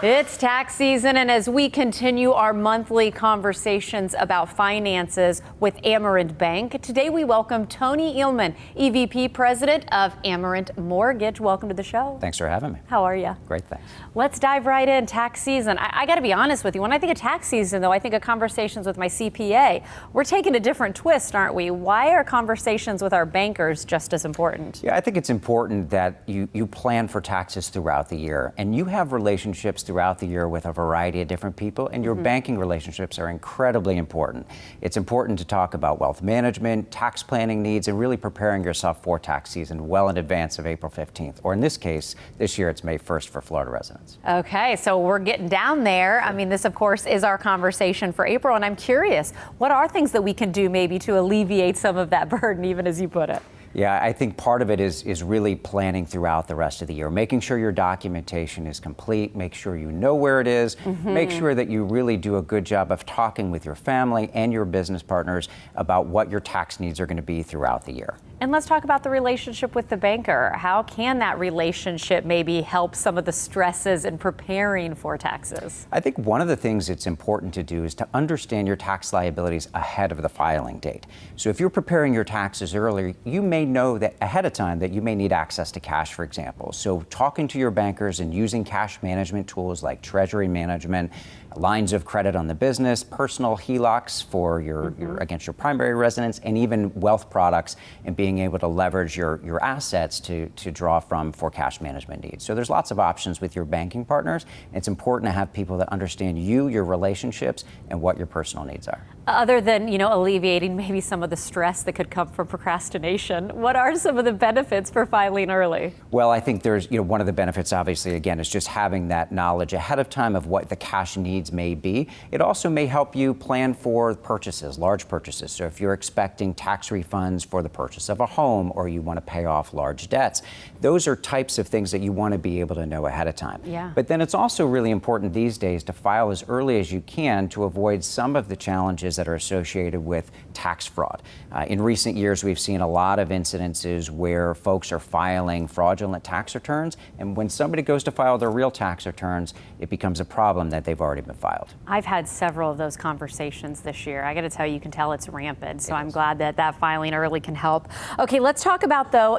It's tax season, and as we continue our monthly conversations about finances with Amerant Bank, today we welcome Tony Eelman, EVP President of Amerant Mortgage. Welcome to the show. Thanks for having me. How are you? Great, thanks. Let's dive right in. Tax season. I got to be honest with you. When I think of tax season, though, I think of conversations with my CPA. We're taking a different twist, aren't we? Why are conversations with our bankers just as important? Yeah, I think it's important that you plan for taxes throughout the year, and you have relationships throughout the year with a variety of different people, and your banking relationships are incredibly important. It's important to talk about wealth management, tax planning needs, and really preparing yourself for tax season well in advance of April 15th, or in this case, this year it's May 1st for Florida residents. Okay, so we're getting down there. I mean, this, of course, is our conversation for April, and I'm curious, what are things that we can do maybe to alleviate some of that burden, even as you put it? Yeah, I think part of it is really planning throughout the rest of the year, making sure your documentation is complete, make sure you know where it is, make sure that you really do a good job of talking with your family and your business partners about what your tax needs are going to be throughout the year. And let's talk about the relationship with the banker. How can that relationship maybe help some of the stresses in preparing for taxes? I think one of the things it's important to do is to understand your tax liabilities ahead of the filing date. So if you're preparing your taxes earlier, you may know that ahead of time that you may need access to cash, for example. So talking to your bankers and using cash management tools like treasury management, lines of credit on the business, personal HELOCs for your against your primary residence, and even wealth products, and being able to leverage your assets to draw from for cash management needs. So there's lots of options with your banking partners. And it's important to have people that understand you, your relationships, and what your personal needs are. Other than, alleviating maybe some of the stress that could come from procrastination, what are some of the benefits for filing early? Well, I think there's, one of the benefits, obviously, again, is just having that knowledge ahead of time of what the cash needs may be. It also may help you plan for purchases, large purchases. So if you're expecting tax refunds for the purchase of a home, or you want to pay off large debts, those are types of things that you want to be able to know ahead of time. Yeah. But then it's also really important these days to file as early as you can to avoid some of the challenges that are associated with tax fraud. In recent years, we've seen a lot of incidences where folks are filing fraudulent tax returns, and when somebody goes to file their real tax returns, it becomes a problem that they've already been filed. I've had several of those conversations this year. I got to tell you, you can tell it's rampant. So I'm glad that filing early can help. Okay, let's talk about, though,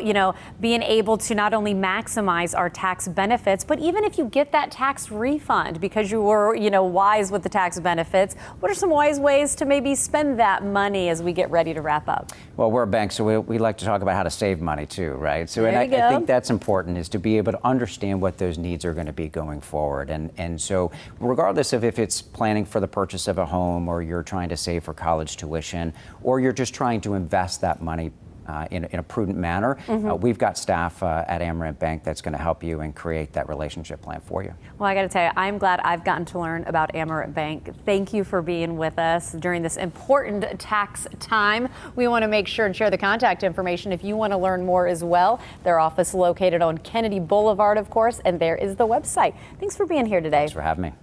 being able to not only maximize our tax benefits, but even if you get that tax refund because you were, wise with the tax benefits, what are some wise ways to maybe spend that money as we get ready to wrap up? Well, we're a bank, so we like to talk about how to save money too, right? So I think that's important, is to be able to understand what those needs are going to be going forward. And so regardless of if it's planning for the purchase of a home, or you're trying to save for college tuition, or you're just trying to invest that money in a prudent manner, we've got staff at Amerant Bank that's going to help you and create that relationship plan for you. Well, I got to tell you, I'm glad I've gotten to learn about Amerant Bank. Thank you for being with us during this important tax time. We want to make sure and share the contact information if you want to learn more as well. Their office located on Kennedy Boulevard, of course, and there is the website. Thanks for being here today. Thanks for having me.